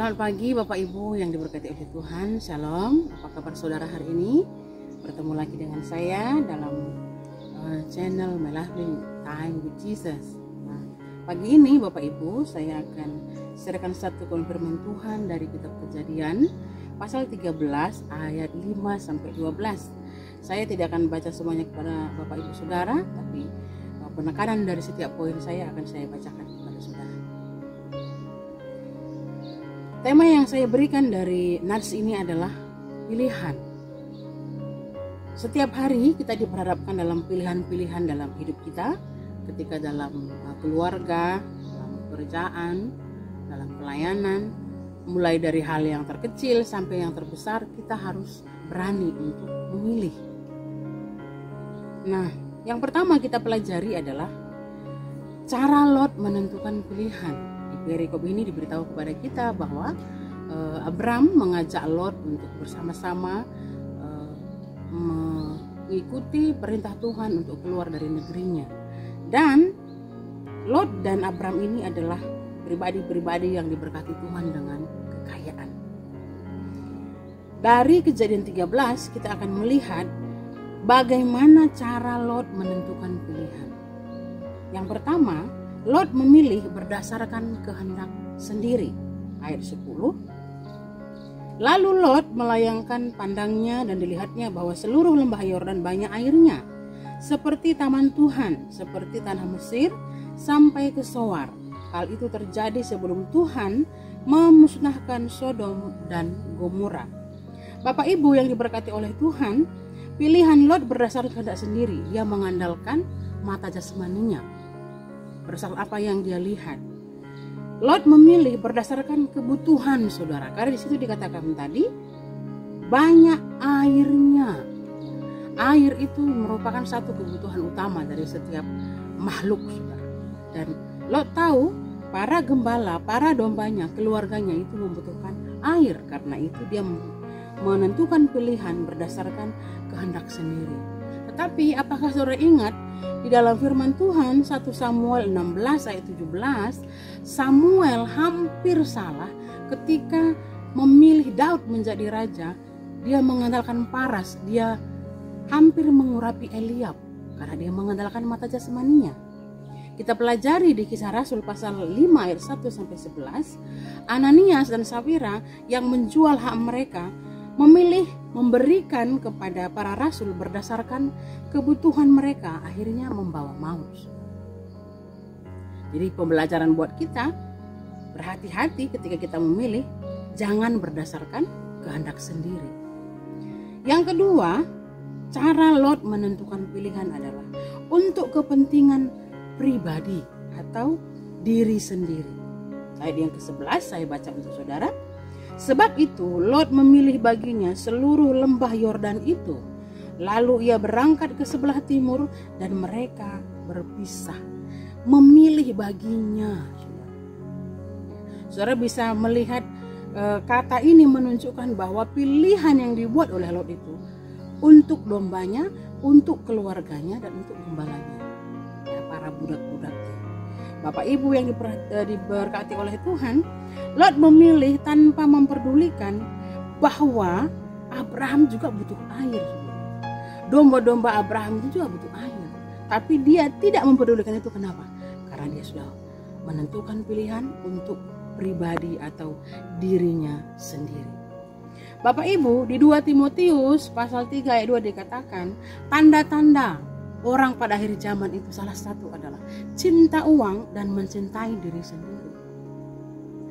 Selamat pagi Bapak Ibu yang diberkati oleh Tuhan. Shalom. Apa kabar saudara hari ini? Bertemu lagi dengan saya dalam channel My Lovely Time with Jesus. Nah, pagi ini Bapak Ibu saya akan sharekan satu konfirman Tuhan dari kitab Kejadian pasal 13 ayat 5 sampai 12. Saya tidak akan baca semuanya kepada Bapak Ibu Saudara, tapi penekanan dari setiap poin saya akan saya bacakan kepada saudara. Tema yang saya berikan dari nats ini adalah pilihan. Setiap hari kita diperhadapkan dalam pilihan-pilihan dalam hidup kita, ketika dalam keluarga, dalam pekerjaan, dalam pelayanan, mulai dari hal yang terkecil sampai yang terbesar, kita harus berani untuk memilih. Nah, yang pertama kita pelajari adalah cara Lot menentukan pilihan. Di perikop ini diberitahu kepada kita bahwa Abram mengajak Lot untuk bersama-sama mengikuti perintah Tuhan untuk keluar dari negerinya. Dan Lot dan Abram ini adalah pribadi-pribadi yang diberkati Tuhan dengan kekayaan. Dari Kejadian 13 kita akan melihat bagaimana cara Lot menentukan pilihan. Yang pertama, Lot memilih berdasarkan kehendak sendiri. Ayat 10. Lalu Lot melayangkan pandangnya dan dilihatnya bahwa seluruh lembah Yordan banyak airnya, seperti taman Tuhan, seperti tanah Mesir, sampai ke Soar. Hal itu terjadi sebelum Tuhan memusnahkan Sodom dan Gomora. Bapak Ibu yang diberkati oleh Tuhan, pilihan Lot berdasarkan kehendak sendiri. Dia mengandalkan mata jasmaninya, berdasarkan apa yang dia lihat. Lot memilih berdasarkan kebutuhan saudara, karena di situ dikatakan tadi banyak airnya. Air itu merupakan satu kebutuhan utama dari setiap makhluk saudara. Dan Lot tahu para gembala, para dombanya, keluarganya itu membutuhkan air. Karena itu dia menentukan pilihan berdasarkan kehendak sendiri. Tetapi apakah saudara ingat di dalam firman Tuhan 1 Samuel 16 ayat 17, Samuel hampir salah ketika memilih Daud menjadi raja. Dia mengandalkan paras, dia hampir mengurapi Eliab karena dia mengandalkan mata jasmaninya. Kita pelajari di Kisah Rasul pasal 5 ayat 1 sampai 11, Ananias dan Safira yang menjual hak mereka memilih memberikan kepada para rasul berdasarkan kebutuhan mereka, akhirnya membawa maut. Jadi pembelajaran buat kita, berhati-hati ketika kita memilih, jangan berdasarkan kehendak sendiri. Yang kedua, cara Lot menentukan pilihan adalah untuk kepentingan pribadi atau diri sendiri. Ayat yang ke-11 saya baca untuk saudara. Sebab itu Lot memilih baginya seluruh lembah Yordan itu. Lalu ia berangkat ke sebelah timur dan mereka berpisah. Memilih baginya. Saudara bisa melihat kata ini menunjukkan bahwa pilihan yang dibuat oleh Lot itu untuk dombanya, untuk keluarganya, dan untuk gembalanya. Ya, para budak-budaknya. Bapak Ibu yang diberkati oleh Tuhan, Lot memilih tanpa memperdulikan bahwa Abraham juga butuh air. Domba-domba Abraham itu juga butuh air. Tapi dia tidak memperdulikan itu. Kenapa? Karena dia sudah menentukan pilihan untuk pribadi atau dirinya sendiri. Bapak Ibu, di 2 Timotius pasal 3 ayat 2 dikatakan, tanda-tanda orang pada akhir zaman itu salah satu adalah cinta uang dan mencintai diri sendiri.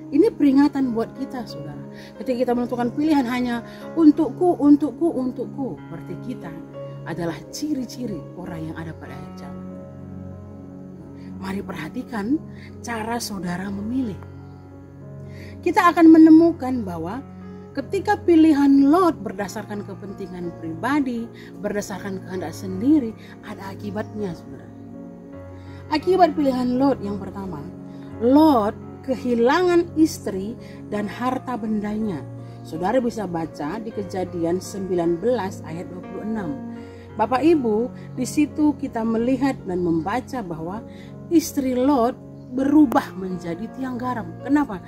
Ini peringatan buat kita saudara. Ketika kita menentukan pilihan hanya untukku, berarti kita adalah ciri-ciri orang yang ada pada akhir zaman. Mari perhatikan cara saudara memilih. Kita akan menemukan bahwa ketika pilihan Lot berdasarkan kepentingan pribadi, berdasarkan kehendak sendiri, ada akibatnya saudara. Akibat pilihan Lot yang pertama, Lot kehilangan istri dan harta bendanya. Saudara bisa baca di Kejadian 19 ayat 26. Bapak Ibu, di situ kita melihat dan membaca bahwa istri Lot berubah menjadi tiang garam. Kenapa?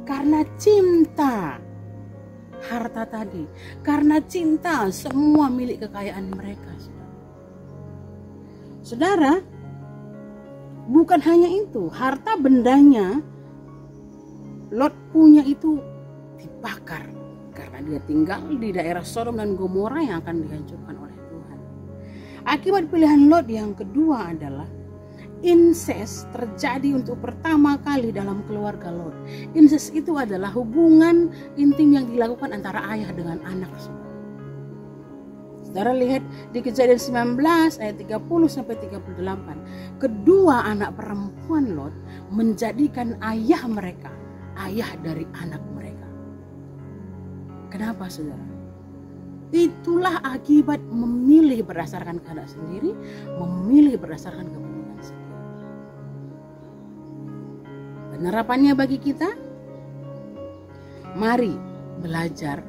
Karena cinta harta tadi, karena cinta semua milik kekayaan mereka. Saudara, bukan hanya itu, harta bendanya Lot punya itu dibakar karena dia tinggal di daerah Sodom dan Gomora yang akan dihancurkan oleh Tuhan. Akibat pilihan Lot yang kedua adalah incest terjadi untuk pertama kali dalam keluarga Lot. Incest itu adalah hubungan intim yang dilakukan antara ayah dengan anak. Saudara lihat di Kejadian 19 ayat 30 sampai 38. Kedua anak perempuan Lot menjadikan ayah mereka ayah dari anak mereka. Kenapa saudara? Itulah akibat memilih berdasarkan kehendak sendiri, memilih berdasarkan kepentingan sendiri. Penerapannya bagi kita, mari belajar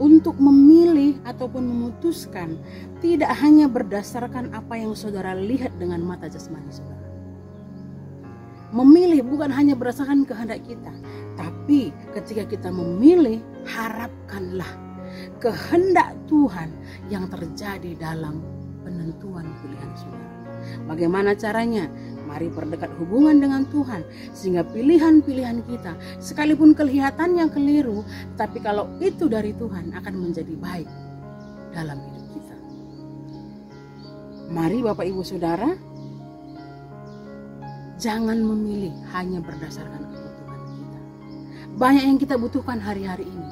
untuk memilih ataupun memutuskan tidak hanya berdasarkan apa yang saudara lihat dengan mata jasmani saudara. Memilih bukan hanya berdasarkan kehendak kita, tapi ketika kita memilih, harapkanlah kehendak Tuhan yang terjadi dalam penentuan pilihan saudara. Bagaimana caranya? Mari perdekat hubungan dengan Tuhan sehingga pilihan-pilihan kita sekalipun kelihatannya keliru, tapi kalau itu dari Tuhan akan menjadi baik dalam hidup kita. Mari Bapak Ibu Saudara, jangan memilih hanya berdasarkan kebutuhan kita. Banyak yang kita butuhkan hari-hari ini,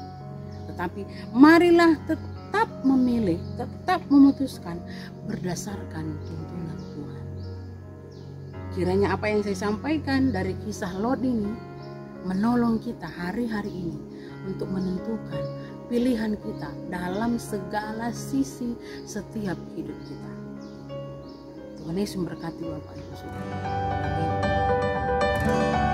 tetapi marilah tetap memilih, tetap memutuskan berdasarkan tuntunan Tuhan. Kiranya apa yang saya sampaikan dari kisah Lot ini menolong kita hari-hari ini untuk menentukan pilihan kita dalam segala sisi setiap hidup kita. Tuhan Yesus memberkati Bapak Ibu Saudara. Amin.